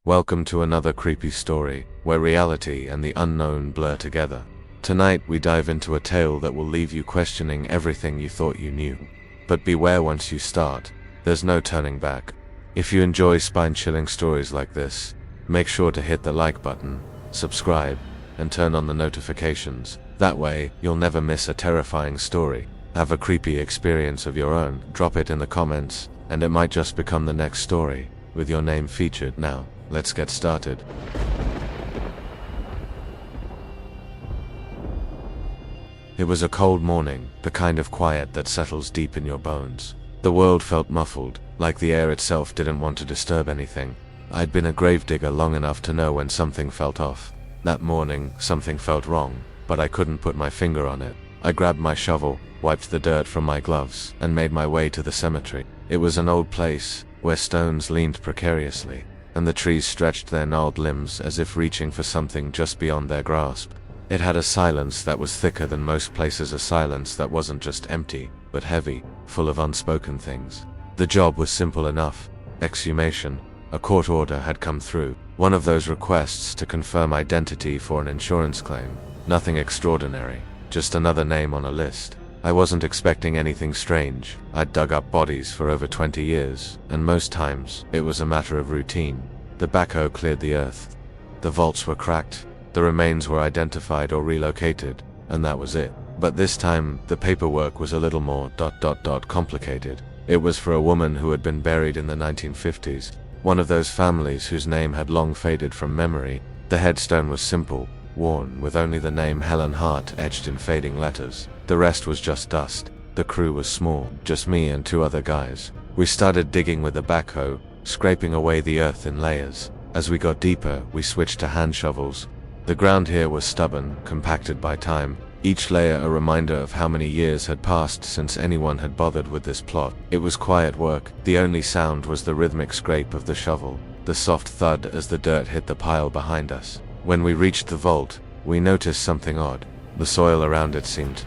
Welcome to another creepy story, where reality and the unknown blur together. Tonight we dive into a tale that will leave you questioning everything you thought you knew. But beware, once you start, there's no turning back. If you enjoy spine-chilling stories like this, make sure to hit the like button, subscribe, and turn on the notifications. That way, you'll never miss a terrifying story. Have a creepy experience of your own, drop it in the comments, and it might just become the next story, with your name featured. Now, let's get started. It was a cold morning, the kind of quiet that settles deep in your bones. The world felt muffled, like the air itself didn't want to disturb anything. I'd been a gravedigger long enough to know when something felt off. That morning, something felt wrong, but I couldn't put my finger on it. I grabbed my shovel, wiped the dirt from my gloves, and made my way to the cemetery. It was an old place, where stones leaned precariously, and the trees stretched their gnarled limbs as if reaching for something just beyond their grasp. It had a silence that was thicker than most places, a silence that wasn't just empty, but heavy, full of unspoken things. The job was simple enough. Exhumation. A court order had come through, one of those requests to confirm identity for an insurance claim. Nothing extraordinary, just another name on a list. I wasn't expecting anything strange. I'd dug up bodies for over 20 years, and most times, it was a matter of routine. The backhoe cleared the earth. The vaults were cracked. The remains were identified or relocated, and that was it. But this time, the paperwork was a little more complicated. It was for a woman who had been buried in the 1950s, one of those families whose name had long faded from memory. The headstone was simple, worn, with only the name Helen Hart etched in fading letters. The rest was just dust. The crew was small, just me and 2 other guys. We started digging with the backhoe, scraping away the earth in layers. As we got deeper, we switched to hand shovels. The ground here was stubborn, compacted by time, each layer a reminder of how many years had passed since anyone had bothered with this plot. It was quiet work. The only sound was the rhythmic scrape of the shovel, the soft thud as the dirt hit the pile behind us. When we reached the vault, we noticed something odd. The soil around it seemed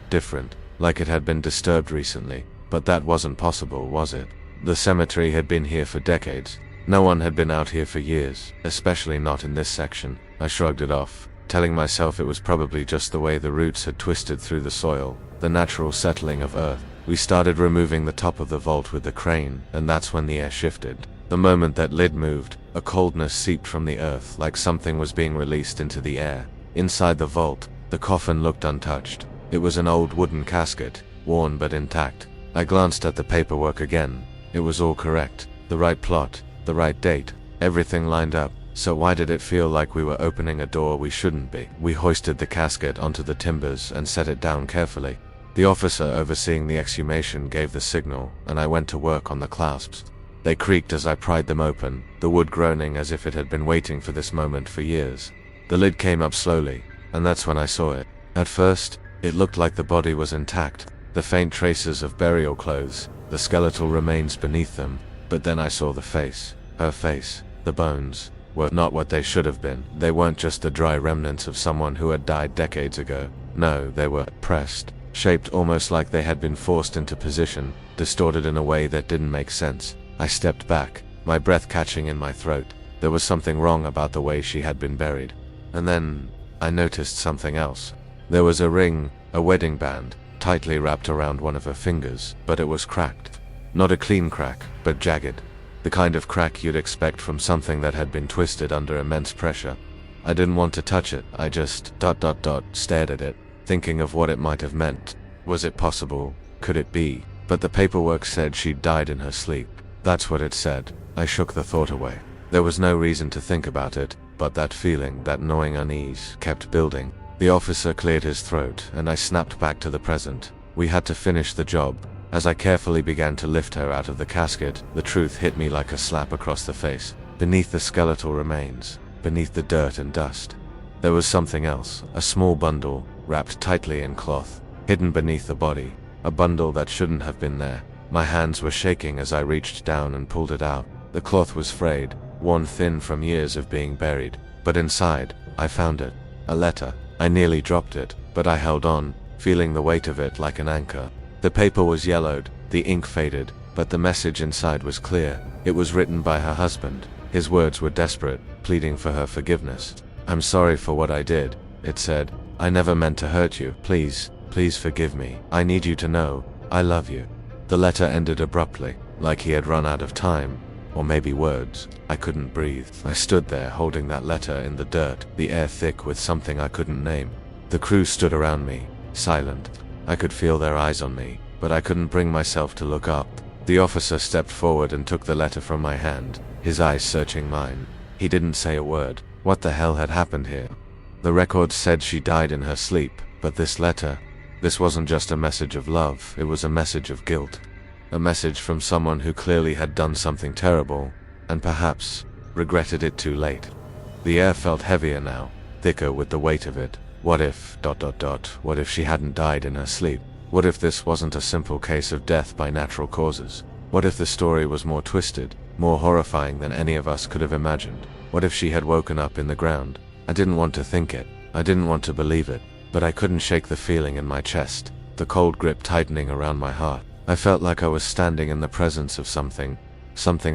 different, like it had been disturbed recently. But that wasn't possible, was it? The cemetery had been here for decades. No one had been out here for years, especially not in this section. I shrugged it off, telling myself it was probably just the way the roots had twisted through the soil, the natural settling of earth. We started removing the top of the vault with the crane, and that's when the air shifted. The moment that lid moved, a coldness seeped from the earth, like something was being released into the air. Inside the vault, the coffin looked untouched. It was an old wooden casket, worn but intact. I glanced at the paperwork again. It was all correct. The right plot, the right date, everything lined up. So why did it feel like we were opening a door we shouldn't be? We hoisted the casket onto the timbers and set it down carefully. The officer overseeing the exhumation gave the signal, and I went to work on the clasps. They creaked as I pried them open, the wood groaning as if it had been waiting for this moment for years. The lid came up slowly, and that's when I saw it. At first, it looked like the body was intact, the faint traces of burial clothes, the skeletal remains beneath them. But then I saw the face. Her face. The bones were not what they should have been. They weren't just the dry remnants of someone who had died decades ago. No, they were pressed, shaped almost like they had been forced into position, distorted in a way that didn't make sense. I stepped back, my breath catching in my throat. There was something wrong about the way she had been buried. And then, I noticed something else. There was a ring, a wedding band, tightly wrapped around one of her fingers, but it was cracked. Not a clean crack, but jagged. The kind of crack you'd expect from something that had been twisted under immense pressure. I didn't want to touch it. I just stared at it, thinking of what it might have meant. Was it possible? Could it be? But the paperwork said she'd died in her sleep. That's what it said. I shook the thought away. There was no reason to think about it, but that feeling, that gnawing unease, kept building. The officer cleared his throat, and I snapped back to the present. We had to finish the job. As I carefully began to lift her out of the casket, the truth hit me like a slap across the face. Beneath the skeletal remains, beneath the dirt and dust, there was something else, a small bundle, wrapped tightly in cloth, hidden beneath the body, a bundle that shouldn't have been there. My hands were shaking as I reached down and pulled it out. The cloth was frayed, worn thin from years of being buried, but inside, I found it. A letter. I nearly dropped it, but I held on, feeling the weight of it like an anchor. The paper was yellowed, the ink faded, but the message inside was clear. It was written by her husband, His words were desperate, pleading for her forgiveness. "I'm sorry for what I did," it said. "I never meant to hurt you. Please, please forgive me. I need you to know, I love you." The letter ended abruptly, like he had run out of time, or maybe words. I couldn't breathe. I stood there holding that letter in the dirt, the air thick with something I couldn't name. The crew stood around me, silent. I could feel their eyes on me, but I couldn't bring myself to look up. The officer stepped forward and took the letter from my hand, his eyes searching mine. He didn't say a word. What the hell had happened here? The records said she died in her sleep, but this letter, this wasn't just a message of love, it was a message of guilt. A message from someone who clearly had done something terrible, and perhaps regretted it too late. The air felt heavier now, thicker with the weight of it. What if, what if she hadn't died in her sleep? What if this wasn't a simple case of death by natural causes? What if the story was more twisted, more horrifying than any of us could have imagined? What if she had woken up in the ground? I didn't want to think it. I didn't want to believe it. But I couldn't shake the feeling in my chest, the cold grip tightening around my heart. I felt like I was standing in the presence of something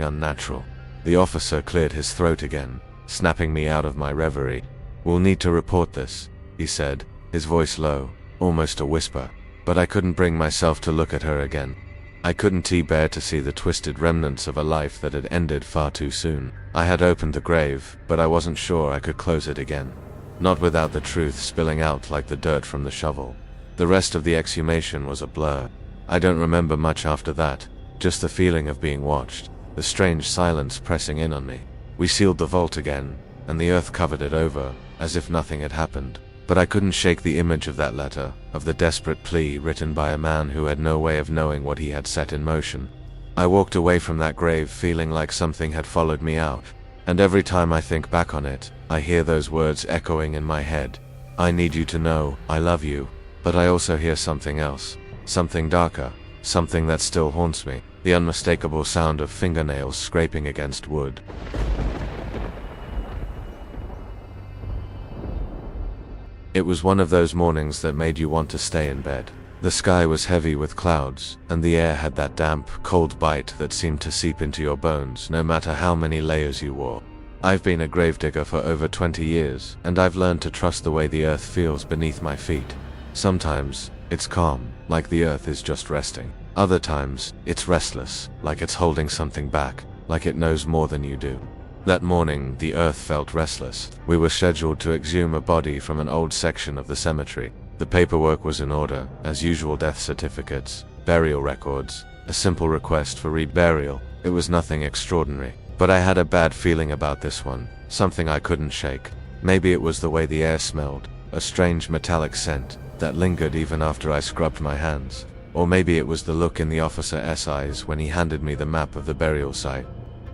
unnatural. The officer cleared his throat again, snapping me out of my reverie. "We'll need to report this," he said, his voice low, almost a whisper. But I couldn't bring myself to look at her again. I couldn't bear to see the twisted remnants of a life that had ended far too soon. I had opened the grave, but I wasn't sure I could close it again. Not without the truth spilling out like the dirt from the shovel. The rest of the exhumation was a blur. I don't remember much after that, just the feeling of being watched, the strange silence pressing in on me. We sealed the vault again, and the earth covered it over, as if nothing had happened. But I couldn't shake the image of that letter, of the desperate plea written by a man who had no way of knowing what he had set in motion. I walked away from that grave feeling like something had followed me out, and every time I think back on it, I hear those words echoing in my head. "I need you to know, I love you." But I also hear something else, something darker, something that still haunts me, the unmistakable sound of fingernails scraping against wood. It was one of those mornings that made you want to stay in bed. The sky was heavy with clouds, and the air had that damp, cold bite that seemed to seep into your bones no matter how many layers you wore. I've been a gravedigger for over 20 years, and I've learned to trust the way the earth feels beneath my feet. Sometimes, it's calm, like the earth is just resting. Other times, it's restless, like it's holding something back, like it knows more than you do. That morning, the earth felt restless. We were scheduled to exhume a body from an old section of the cemetery. The paperwork was in order, as usual: death certificates, burial records, a simple request for reburial. It was nothing extraordinary. But I had a bad feeling about this one, something I couldn't shake. Maybe it was the way the air smelled, a strange metallic scent that lingered even after I scrubbed my hands. Or maybe it was the look in the officer's eyes when he handed me the map of the burial site.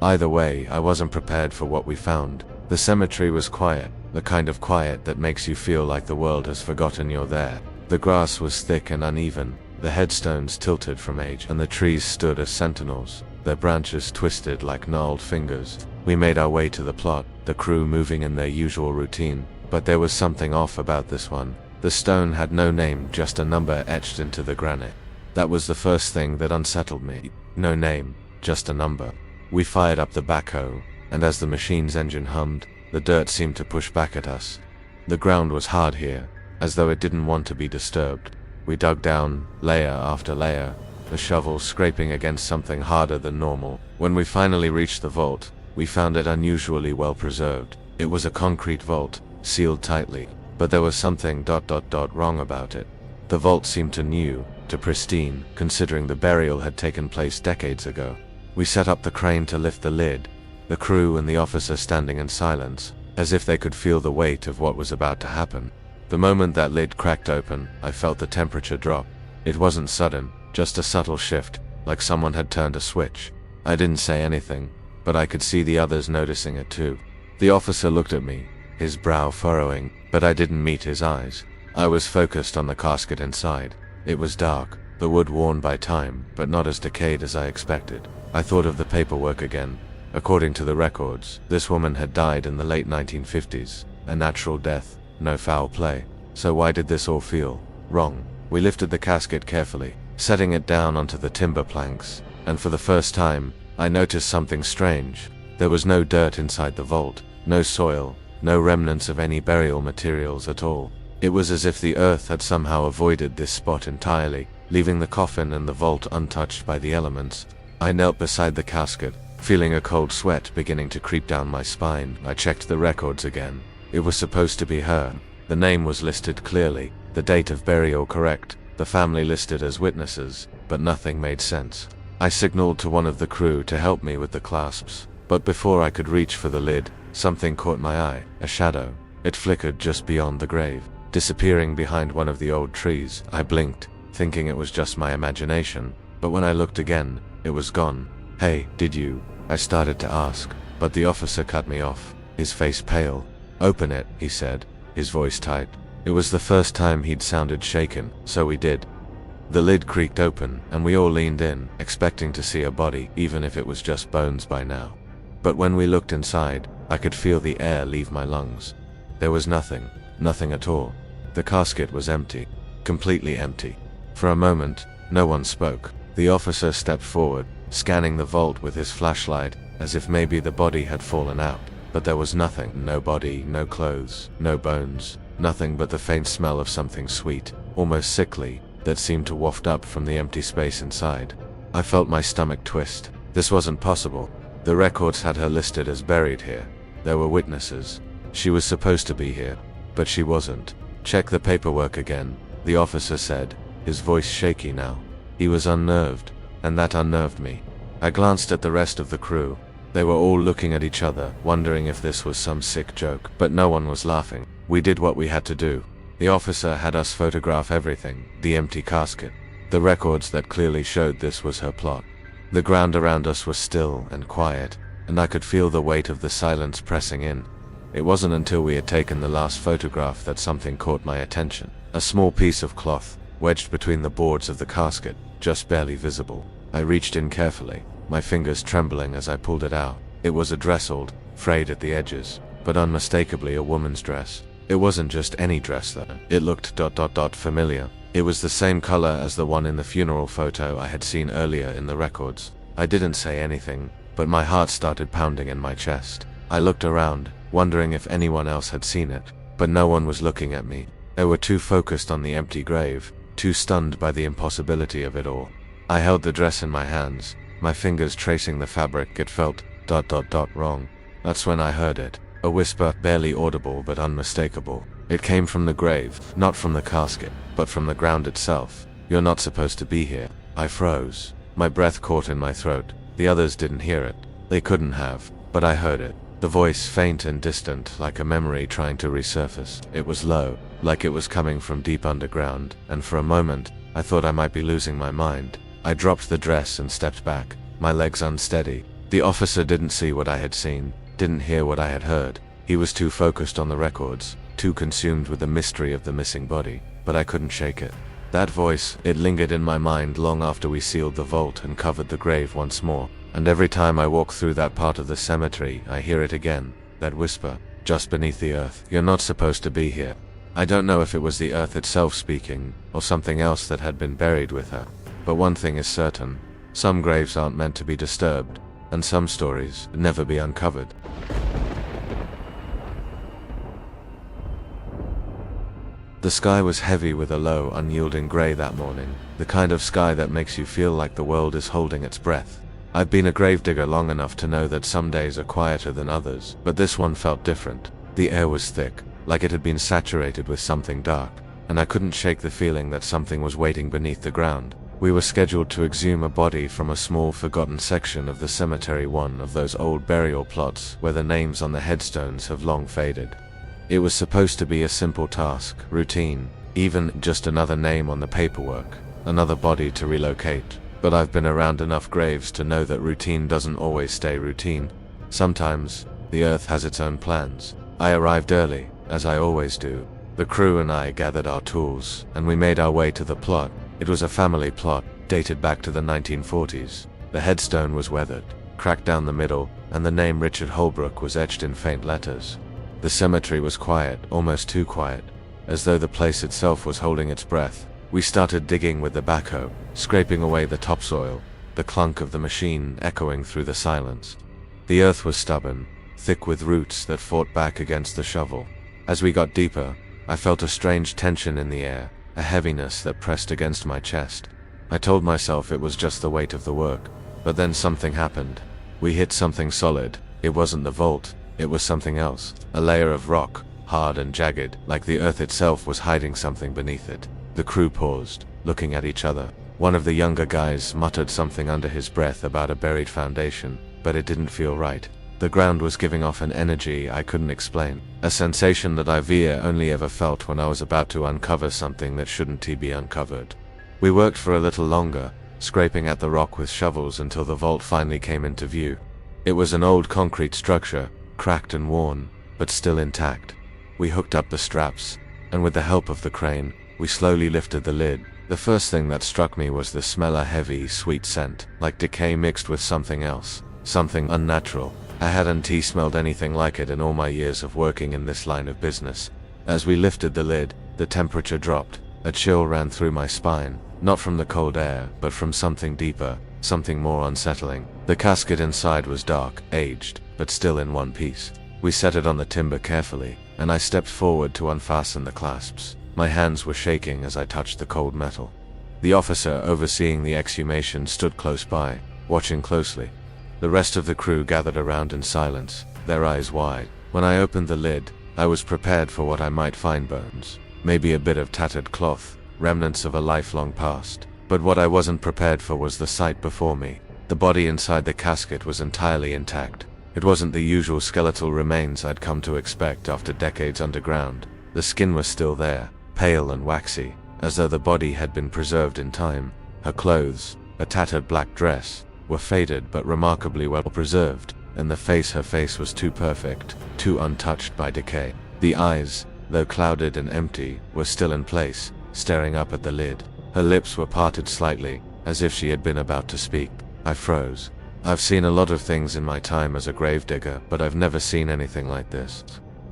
Either way, I wasn't prepared for what we found. The cemetery was quiet, the kind of quiet that makes you feel like the world has forgotten you're there. The grass was thick and uneven, the headstones tilted from age, and the trees stood as sentinels, their branches twisted like gnarled fingers. We made our way to the plot, the crew moving in their usual routine, but there was something off about this one. The stone had no name, just a number etched into the granite. That was the first thing that unsettled me. No name, just a number. We fired up the backhoe, and as the machine's engine hummed, the dirt seemed to push back at us. The ground was hard here, as though it didn't want to be disturbed. We dug down, layer after layer, the shovel scraping against something harder than normal. When we finally reached the vault, we found it unusually well preserved. It was a concrete vault, sealed tightly, but there was something wrong about it. The vault seemed too new, too pristine, considering the burial had taken place decades ago. We set up the crane to lift the lid, the crew and the officer standing in silence, as if they could feel the weight of what was about to happen. The moment that lid cracked open, I felt the temperature drop. It wasn't sudden, just a subtle shift, like someone had turned a switch. I didn't say anything, but I could see the others noticing it too. The officer looked at me, his brow furrowing, but I didn't meet his eyes. I was focused on the casket inside. It was dark, the wood worn by time, but not as decayed as I expected. I thought of the paperwork again. According to the records, this woman had died in the late 1950s, a natural death, no foul play. So why did this all feel wrong? We lifted the casket carefully, setting it down onto the timber planks, and for the first time, I noticed something strange. There was no dirt inside the vault, no soil, no remnants of any burial materials at all. It was as if the earth had somehow avoided this spot entirely, leaving the coffin and the vault untouched by the elements. I knelt beside the casket, feeling a cold sweat beginning to creep down my spine. I checked the records again. It was supposed to be her. The name was listed clearly, the date of burial correct, the family listed as witnesses, but nothing made sense. I signaled to one of the crew to help me with the clasps, but before I could reach for the lid, something caught my eye, a shadow. It flickered just beyond the grave, disappearing behind one of the old trees. I blinked, thinking it was just my imagination, but when I looked again, it was gone. "Hey, did you?" I started to ask, but the officer cut me off, his face pale. "Open it," he said, his voice tight. It was the first time he'd sounded shaken, so we did. The lid creaked open, and we all leaned in, expecting to see a body, even if it was just bones by now. But when we looked inside, I could feel the air leave my lungs. There was nothing, nothing at all. The casket was empty, completely empty. For a moment, no one spoke. The officer stepped forward, scanning the vault with his flashlight, as if maybe the body had fallen out. But there was nothing, no body, no clothes, no bones, nothing but the faint smell of something sweet, almost sickly, that seemed to waft up from the empty space inside. I felt my stomach twist. This wasn't possible. The records had her listed as buried here. There were witnesses. She was supposed to be here, but she wasn't. "Check the paperwork again," the officer said, his voice shaky now. He was unnerved, and that unnerved me. I glanced at the rest of the crew. They were all looking at each other, wondering if this was some sick joke, but no one was laughing. We did what we had to do. The officer had us photograph everything, the empty casket, the records that clearly showed this was her plot. The ground around us was still and quiet, and I could feel the weight of the silence pressing in. It wasn't until we had taken the last photograph that something caught my attention. A small piece of cloth, wedged between the boards of the casket, just barely visible. I reached in carefully, my fingers trembling as I pulled it out. It was a dress, old, frayed at the edges, but unmistakably a woman's dress. It wasn't just any dress though. It looked ... familiar. It was the same color as the one in the funeral photo I had seen earlier in the records. I didn't say anything, but my heart started pounding in my chest. I looked around, wondering if anyone else had seen it, but no one was looking at me. They were too focused on the empty grave, too stunned by the impossibility of it all. I held the dress in my hands, my fingers tracing the fabric. It felt ... wrong. That's when I heard it. A whisper, barely audible but unmistakable. It came from the grave, not from the casket, but from the ground itself. "You're not supposed to be here." I froze. My breath caught in my throat. The others didn't hear it. They couldn't have, but I heard it. The voice, faint and distant, like a memory trying to resurface. It was low, like it was coming from deep underground, and for a moment, I thought I might be losing my mind. I dropped the dress and stepped back, my legs unsteady. The officer didn't see what I had seen, didn't hear what I had heard. He was too focused on the records, too consumed with the mystery of the missing body, but I couldn't shake it. That voice, it lingered in my mind long after we sealed the vault and covered the grave once more, and every time I walk through that part of the cemetery, I hear it again, that whisper, just beneath the earth. "You're not supposed to be here." I don't know if it was the earth itself speaking, or something else that had been buried with her, but one thing is certain, some graves aren't meant to be disturbed, and some stories never be uncovered. The sky was heavy with a low, unyielding gray that morning, the kind of sky that makes you feel like the world is holding its breath. I've been a gravedigger long enough to know that some days are quieter than others, but this one felt different. The air was thick, like it had been saturated with something dark, and I couldn't shake the feeling that something was waiting beneath the ground. We were scheduled to exhume a body from a small forgotten section of the cemetery, one of those old burial plots where the names on the headstones have long faded. It was supposed to be a simple task, routine, even just another name on the paperwork, another body to relocate. But I've been around enough graves to know that routine doesn't always stay routine. Sometimes, the earth has its own plans. I arrived early, as I always do. The crew and I gathered our tools, and we made our way to the plot. It was a family plot, dated back to the 1940s. The headstone was weathered, cracked down the middle, and the name Richard Hullbrook was etched in faint letters. The cemetery was quiet, almost too quiet, as though the place itself was holding its breath. We started digging with the backhoe, scraping away the topsoil, the clunk of the machine echoing through the silence. The earth was stubborn, thick with roots that fought back against the shovel. As we got deeper, I felt a strange tension in the air, a heaviness that pressed against my chest. I told myself it was just the weight of the work, but then something happened. We hit something solid. It wasn't the vault, it was something else. A layer of rock, hard and jagged, like the earth itself was hiding something beneath it. The crew paused, looking at each other. One of the younger guys muttered something under his breath about a buried foundation, but it didn't feel right. The ground was giving off an energy I couldn't explain, a sensation that I've only ever felt when I was about to uncover something that shouldn't be uncovered. We worked for a little longer, scraping at the rock with shovels until the vault finally came into view. It was an old concrete structure, cracked and worn, but still intact. We hooked up the straps, and with the help of the crane, we slowly lifted the lid. The first thing that struck me was the smell, a heavy, sweet scent, like decay mixed with something else, something unnatural. I hadn't smelled anything like it in all my years of working in this line of business. As we lifted the lid, the temperature dropped. A chill ran through my spine, not from the cold air, but from something deeper, something more unsettling. The casket inside was dark, aged, but still in one piece. We set it on the timber carefully, and I stepped forward to unfasten the clasps. My hands were shaking as I touched the cold metal. The officer overseeing the exhumation stood close by, watching closely. The rest of the crew gathered around in silence, their eyes wide. When I opened the lid, I was prepared for what I might find: bones, maybe a bit of tattered cloth, remnants of a lifelong past. But what I wasn't prepared for was the sight before me. The body inside the casket was entirely intact. It wasn't the usual skeletal remains I'd come to expect after decades underground. The skin was still there, pale and waxy, as though the body had been preserved in time. Her clothes, a tattered black dress, were faded but remarkably well preserved, and her face was too perfect, too untouched by decay. The eyes, though clouded and empty, were still in place, staring up at the lid. Her lips were parted slightly, as if she had been about to speak. I froze. I've seen a lot of things in my time as a gravedigger, but I've never seen anything like this.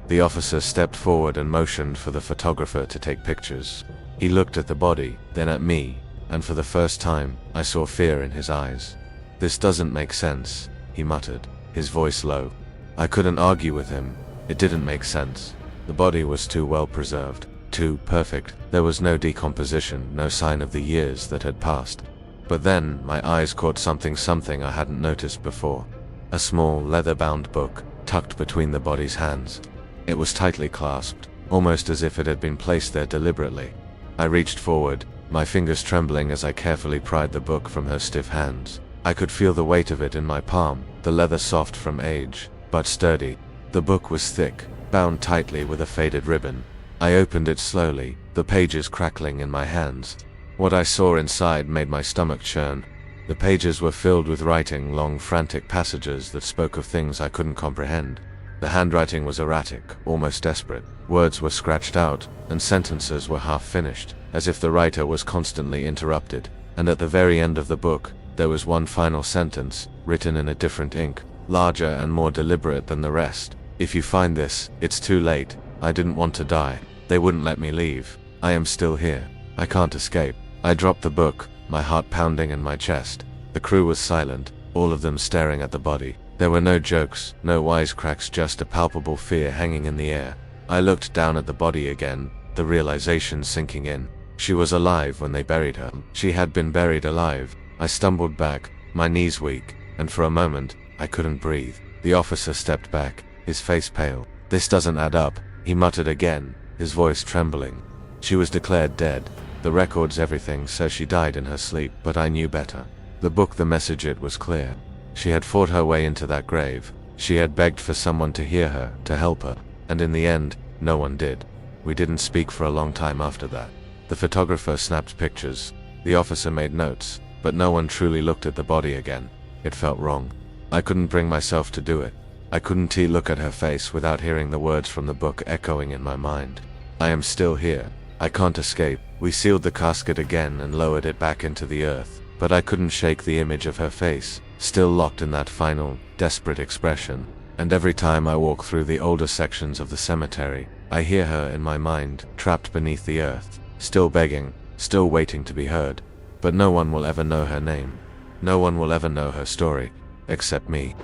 The officer stepped forward and motioned for the photographer to take pictures. He looked at the body, then at me, and for the first time, I saw fear in his eyes. "This doesn't make sense," he muttered, his voice low. I couldn't argue with him. It didn't make sense. The body was too well preserved, too perfect. There was no decomposition, no sign of the years that had passed. But then, my eyes caught something I hadn't noticed before. A small, leather-bound book, tucked between the body's hands. It was tightly clasped, almost as if it had been placed there deliberately. I reached forward, my fingers trembling as I carefully pried the book from her stiff hands. I could feel the weight of it in my palm, the leather soft from age, but sturdy. The book was thick, bound tightly with a faded ribbon. I opened it slowly, the pages crackling in my hands. What I saw inside made my stomach churn. The pages were filled with writing, long frantic passages that spoke of things I couldn't comprehend. The handwriting was erratic, almost desperate. Words were scratched out, and sentences were half finished, as if the writer was constantly interrupted. And at the very end of the book, there was one final sentence, written in a different ink, larger and more deliberate than the rest. "If you find this, it's too late. I didn't want to die. They wouldn't let me leave. I am still here. I can't escape." I dropped the book, my heart pounding in my chest. The crew was silent, all of them staring at the body. There were no jokes, no wisecracks, just a palpable fear hanging in the air. I looked down at the body again, the realization sinking in. She was alive when they buried her. She had been buried alive. I stumbled back, my knees weak, and for a moment, I couldn't breathe. The officer stepped back, his face pale. "This doesn't add up," he muttered again, his voice trembling. "She was declared dead. The records, everything says she died in her sleep, but I knew better. The book, the message, it was clear. She had fought her way into that grave. She had begged for someone to hear her, to help her, and in the end, no one did. We didn't speak for a long time after that. The photographer snapped pictures. The officer made notes, but no one truly looked at the body again. It felt wrong. I couldn't bring myself to do it. I couldn't look at her face without hearing the words from the book echoing in my mind. I am still here. I can't escape. We sealed the casket again and lowered it back into the earth, but I couldn't shake the image of her face, still locked in that final, desperate expression. And every time I walk through the older sections of the cemetery, I hear her in my mind, trapped beneath the earth, still begging, still waiting to be heard. But no one will ever know her name. No one will ever know her story, except me.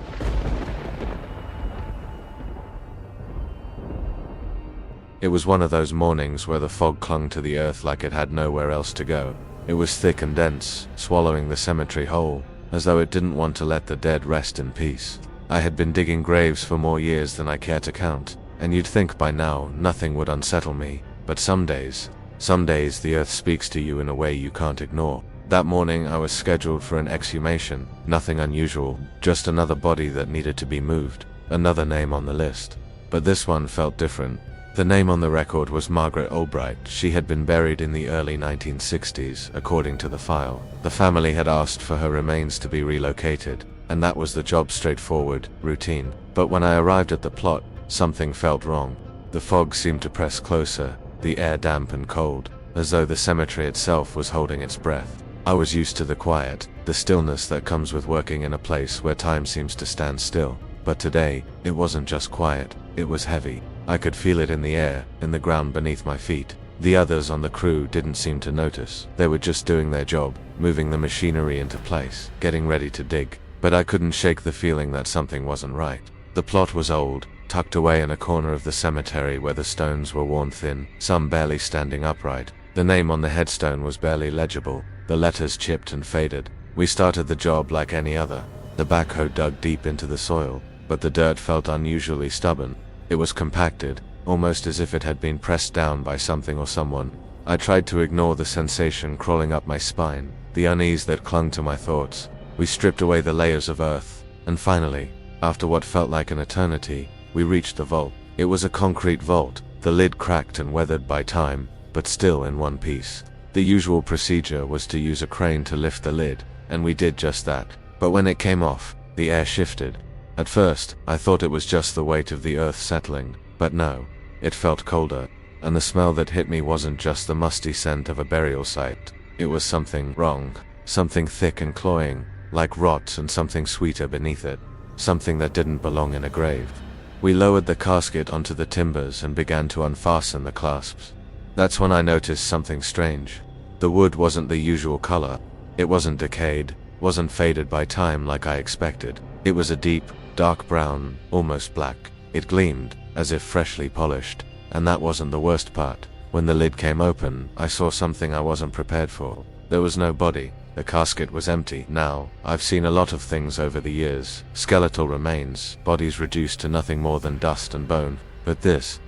It was one of those mornings where the fog clung to the earth like it had nowhere else to go. It was thick and dense, swallowing the cemetery whole, as though it didn't want to let the dead rest in peace. I had been digging graves for more years than I care to count, and you'd think by now nothing would unsettle me, but some days the earth speaks to you in a way you can't ignore. That morning I was scheduled for an exhumation, nothing unusual, just another body that needed to be moved, another name on the list. But this one felt different. The name on the record was Margaret Albright. She had been buried in the early 1960s, according to the file. The family had asked for her remains to be relocated, and that was the job, straightforward, routine. But when I arrived at the plot, something felt wrong. The fog seemed to press closer, the air damp and cold, as though the cemetery itself was holding its breath. I was used to the quiet, the stillness that comes with working in a place where time seems to stand still. But today, it wasn't just quiet, it was heavy. I could feel it in the air, in the ground beneath my feet. The others on the crew didn't seem to notice. They were just doing their job, moving the machinery into place, getting ready to dig. But I couldn't shake the feeling that something wasn't right. The plot was old, tucked away in a corner of the cemetery where the stones were worn thin, some barely standing upright. The name on the headstone was barely legible, the letters chipped and faded. We started the job like any other. The backhoe dug deep into the soil, but the dirt felt unusually stubborn. It was compacted, almost as if it had been pressed down by something or someone. I tried to ignore the sensation crawling up my spine, the unease that clung to my thoughts. We stripped away the layers of earth, and finally, after what felt like an eternity, we reached the vault. It was a concrete vault, the lid cracked and weathered by time, but still in one piece. The usual procedure was to use a crane to lift the lid, and we did just that. But when it came off, the air shifted. At first, I thought it was just the weight of the earth settling, but no, it felt colder, and the smell that hit me wasn't just the musty scent of a burial site. It was something wrong, something thick and cloying, like rot, and something sweeter beneath it, something that didn't belong in a grave. We lowered the casket onto the timbers and began to unfasten the clasps. That's when I noticed something strange. The wood wasn't the usual color. It wasn't decayed, wasn't faded by time like I expected. It was a deep, dark brown, almost black. It gleamed, as if freshly polished. And that wasn't the worst part. When the lid came open, I saw something I wasn't prepared for. There was no body. The casket was empty. Now, I've seen a lot of things over the years. Skeletal remains, bodies reduced to nothing more than dust and bone. But this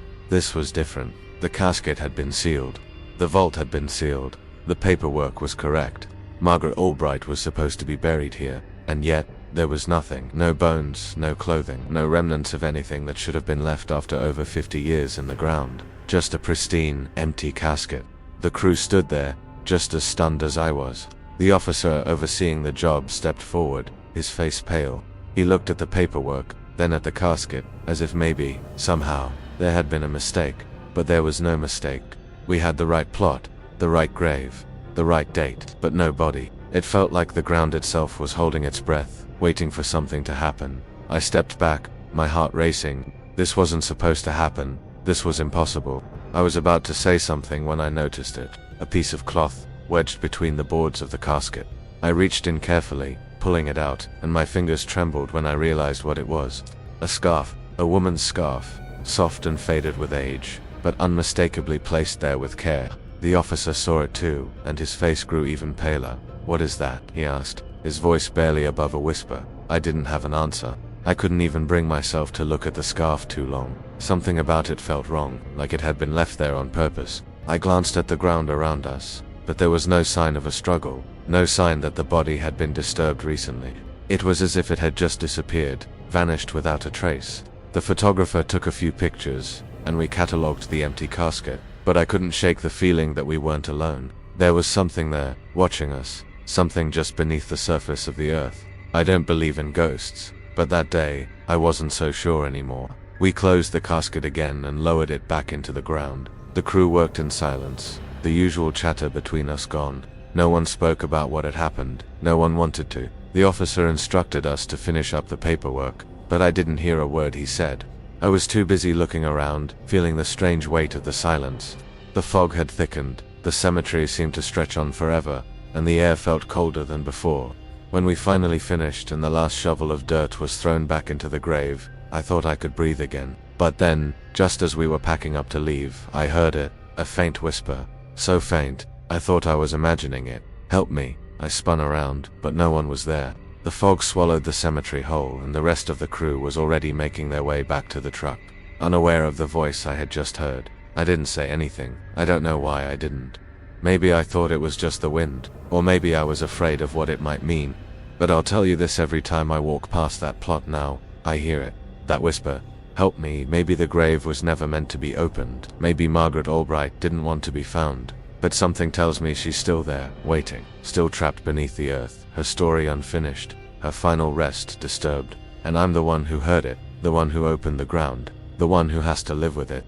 was different. The casket had been sealed. The vault had been sealed. The paperwork was correct. Margaret Albright was supposed to be buried here. And yet, there was nothing. No bones, no clothing, no remnants of anything that should have been left after over 50 years in the ground. Just a pristine, empty casket. The crew stood there, just as stunned as I was. The officer overseeing the job stepped forward, his face pale. He looked at the paperwork, then at the casket, as if maybe, somehow, there had been a mistake. But there was no mistake. We had the right plot, the right grave, the right date, but no body. It felt like the ground itself was holding its breath, waiting for something to happen. I stepped back, my heart racing. This wasn't supposed to happen. This was impossible. I was about to say something when I noticed it. A piece of cloth, wedged between the boards of the casket. I reached in carefully, pulling it out, and my fingers trembled when I realized what it was. A scarf, a woman's scarf, soft and faded with age, but unmistakably placed there with care. The officer saw it too, and his face grew even paler. "What is that?" he asked, his voice barely above a whisper. I didn't have an answer. I couldn't even bring myself to look at the scarf too long. Something about it felt wrong, like it had been left there on purpose. I glanced at the ground around us, but there was no sign of a struggle, no sign that the body had been disturbed recently. It was as if it had just disappeared, vanished without a trace. The photographer took a few pictures, and we catalogued the empty casket, but I couldn't shake the feeling that we weren't alone. There was something there, watching us, something just beneath the surface of the earth. I don't believe in ghosts, but that day, I wasn't so sure anymore. We closed the casket again and lowered it back into the ground. The crew worked in silence, the usual chatter between us gone. No one spoke about what had happened. No one wanted to. The officer instructed us to finish up the paperwork, but I didn't hear a word he said. I was too busy looking around, feeling the strange weight of the silence. The fog had thickened, the cemetery seemed to stretch on forever, and the air felt colder than before. When we finally finished and the last shovel of dirt was thrown back into the grave, I thought I could breathe again. But then, Just as we were packing up to leave, I heard it, a faint whisper. So faint, I thought I was imagining it. "Help me." I spun around, but no one was there. The fog swallowed the cemetery whole, and the rest of the crew was already making their way back to the truck. Unaware of the voice I had just heard, I didn't say anything. I don't know why I didn't. Maybe I thought it was just the wind, or maybe I was afraid of what it might mean. But I'll tell you this, every time I walk past that plot now, I hear it. That whisper. Help me. Maybe the grave was never meant to be opened. Maybe Margaret Albright didn't want to be found. But something tells me she's still there, waiting, still trapped beneath the earth, her story unfinished, her final rest disturbed. And I'm the one who heard it, the one who opened the ground, the one who has to live with it.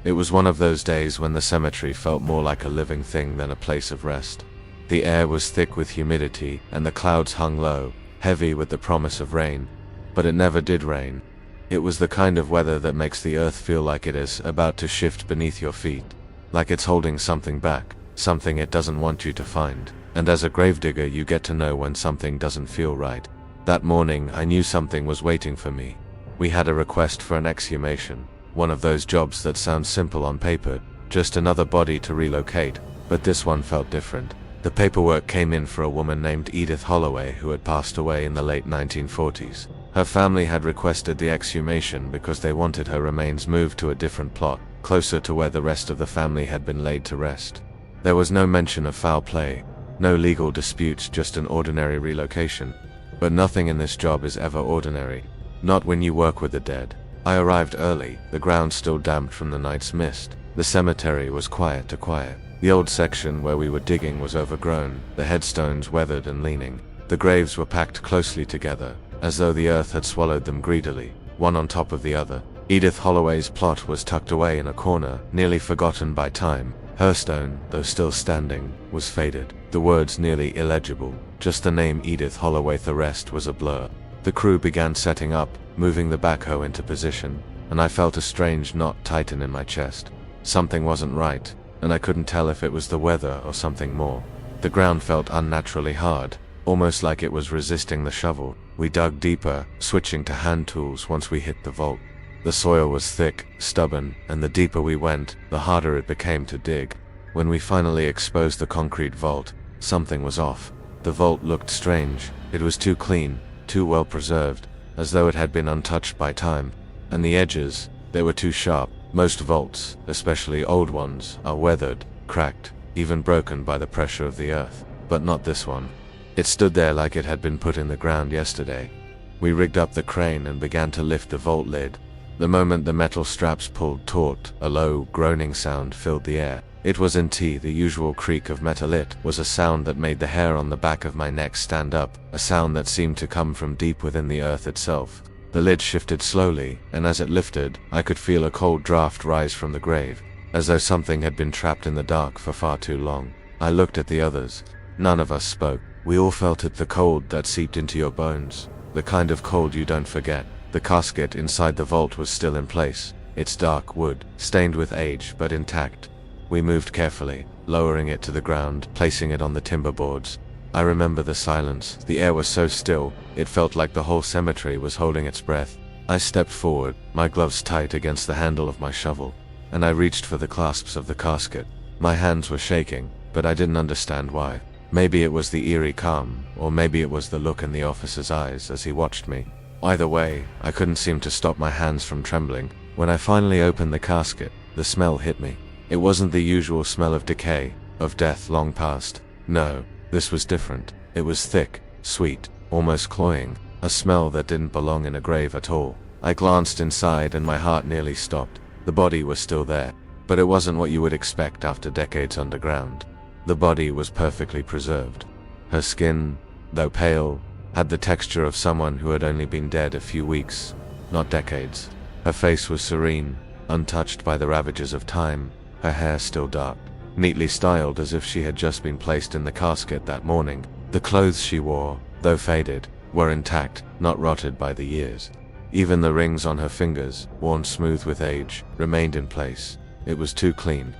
It was one of those days when the cemetery felt more like a living thing than a place of rest. The air was thick with humidity, and the clouds hung low, heavy with the promise of rain. But it never did rain. It was the kind of weather that makes the earth feel like it is about to shift beneath your feet. Like it's holding something back, something it doesn't want you to find. And as a gravedigger, you get to know when something doesn't feel right. That morning, I knew something was waiting for me. We had a request for an exhumation. One of those jobs that sounds simple on paper, just another body to relocate, but this one felt different. The paperwork came in for a woman named Edith Holloway who had passed away in the late 1940s. Her family had requested the exhumation because they wanted her remains moved to a different plot, closer to where the rest of the family had been laid to rest. There was no mention of foul play, no legal disputes, just an ordinary relocation. But nothing in this job is ever ordinary. Not when you work with the dead. I arrived early, the ground still damp from the night's mist. The cemetery was quiet to quiet. The old section where we were digging was overgrown, the headstones weathered and leaning. The graves were packed closely together, as though the earth had swallowed them greedily, one on top of the other. Edith Holloway's plot was tucked away in a corner, nearly forgotten by time. Her stone, though still standing, was faded, the words nearly illegible. Just the name Edith Holloway, the rest was a blur. The crew began setting up, moving the backhoe into position, and I felt a strange knot tighten in my chest. Something wasn't right, and I couldn't tell if it was the weather or something more. The ground felt unnaturally hard, almost like it was resisting the shovel. We dug deeper, switching to hand tools once we hit the vault. The soil was thick, stubborn, and the deeper we went, the harder it became to dig. When we finally exposed the concrete vault, something was off. The vault looked strange. It was too clean, too well preserved, as though it had been untouched by time. And the edges, they were too sharp. Most vaults, especially old ones, are weathered, cracked, even broken by the pressure of the earth. But not this one. It stood there like it had been put in the ground yesterday. We rigged up the crane and began to lift the vault lid. The moment the metal straps pulled taut, a low, groaning sound filled the air. It wasn't the usual creak of metal. It was a sound that made the hair on the back of my neck stand up, a sound that seemed to come from deep within the earth itself. The lid shifted slowly, and as it lifted, I could feel a cold draft rise from the grave, as though something had been trapped in the dark for far too long. I looked at the others. None of us spoke. We all felt it, the cold that seeped into your bones, the kind of cold you don't forget. The casket inside the vault was still in place, its dark wood, stained with age but intact. We moved carefully, lowering it to the ground, placing it on the timber boards. I remember the silence. The air was so still, it felt like the whole cemetery was holding its breath. I stepped forward, my gloves tight against the handle of my shovel, and I reached for the clasps of the casket. My hands were shaking, but I didn't understand why. Maybe it was the eerie calm, or maybe it was the look in the officer's eyes as he watched me. Either way, I couldn't seem to stop my hands from trembling. When I finally opened the casket, the smell hit me. It wasn't the usual smell of decay, of death long past. No, this was different. It was thick, sweet, almost cloying, a smell that didn't belong in a grave at all. I glanced inside and my heart nearly stopped. The body was still there, but it wasn't what you would expect after decades underground. The body was perfectly preserved. Her skin, though pale, had the texture of someone who had only been dead a few weeks, not decades. Her face was serene, untouched by the ravages of time, her hair still dark, neatly styled as if she had just been placed in the casket that morning. The clothes she wore, though faded, were intact, not rotted by the years. Even the rings on her fingers, worn smooth with age, remained in place. It was too clean.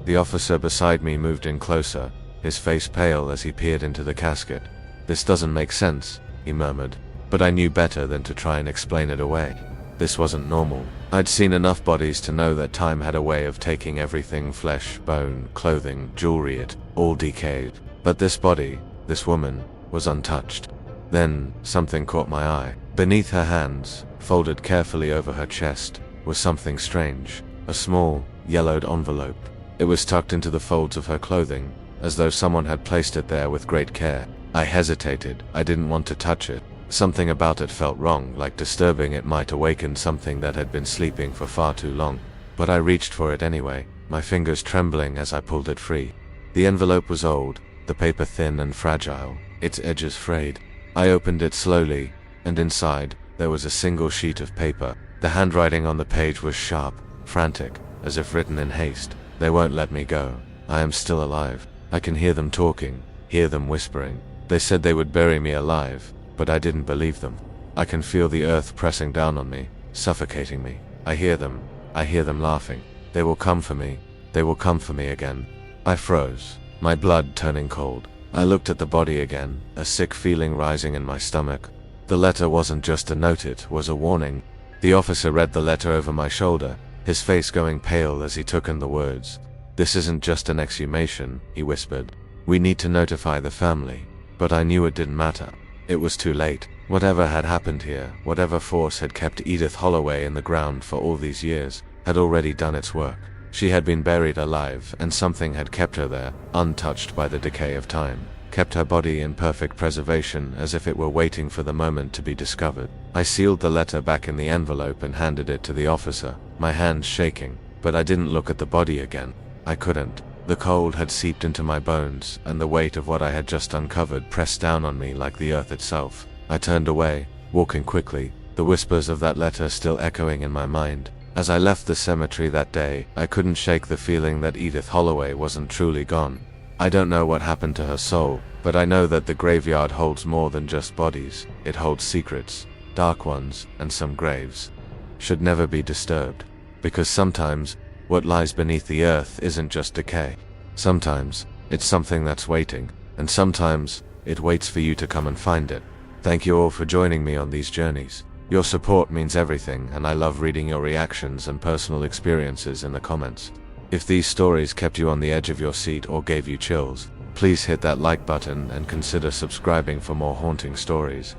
The officer beside me moved in closer, his face pale as he peered into the casket. "This doesn't make sense," he murmured. but I knew better than to try and explain it away. This wasn't normal. I'd seen enough bodies to know that time had a way of taking everything: flesh, bone, clothing, jewelry. It all decayed. But this body, this woman, was untouched. Then, something caught my eye. Beneath her hands, folded carefully over her chest, was something strange. A small, yellowed envelope. It was tucked into the folds of her clothing, as though someone had placed it there with great care. I hesitated. I didn't want to touch it. Something about it felt wrong, like disturbing. It might awaken something that had been sleeping for far too long. But I reached for it anyway, my fingers trembling as I pulled it free. The envelope was old, the paper thin and fragile, its edges frayed. I opened it slowly, and inside, there was a single sheet of paper. The handwriting on the page was sharp, frantic, as if written in haste. They won't let me go. I am still alive. I can hear them talking, hear them whispering. They said they would bury me alive, but I didn't believe them. I can feel the earth pressing down on me, suffocating me. I hear them laughing. They will come for me. They will come for me again. I froze, my blood turning cold. I looked at the body again, a sick feeling rising in my stomach. The letter wasn't just a note, it was a warning. The officer read the letter over my shoulder, his face going pale as he took in the words. "This isn't just an exhumation," he whispered. "We need to notify the family." But I knew it didn't matter. It was too late. Whatever had happened here, whatever force had kept Edith Holloway in the ground for all these years, had already done its work. She had been buried alive, and something had kept her there, untouched by the decay of time, kept her body in perfect preservation, as if it were waiting for the moment to be discovered. I sealed the letter back in the envelope and handed it to the officer, my hands shaking, but I didn't look at the body again. I couldn't. The cold had seeped into my bones, and the weight of what I had just uncovered pressed down on me like the earth itself. I turned away, walking quickly, the whispers of that letter still echoing in my mind. As I left the cemetery that day, I couldn't shake the feeling that Edith Holloway wasn't truly gone. I don't know what happened to her soul, but I know that the graveyard holds more than just bodies. It holds secrets, dark ones, and some graves should never be disturbed. Because sometimes, what lies beneath the earth isn't just decay. Sometimes, it's something that's waiting, and sometimes, it waits for you to come and find it. Thank you all for joining me on these journeys. Your support means everything, and I love reading your reactions and personal experiences in the comments. If these stories kept you on the edge of your seat or gave you chills, please hit that like button and consider subscribing for more haunting stories.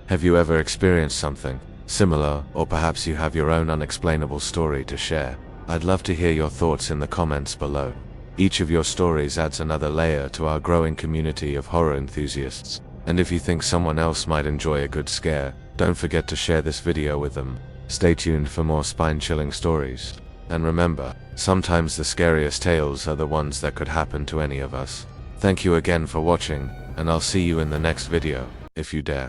Have you ever experienced something similar, or perhaps you have your own unexplainable story to share? I'd love to hear your thoughts in the comments below. Each of your stories adds another layer to our growing community of horror enthusiasts. And if you think someone else might enjoy a good scare, don't forget to share this video with them. Stay tuned for more spine-chilling stories. And remember, sometimes the scariest tales are the ones that could happen to any of us. Thank you again for watching, and I'll see you in the next video, if you dare.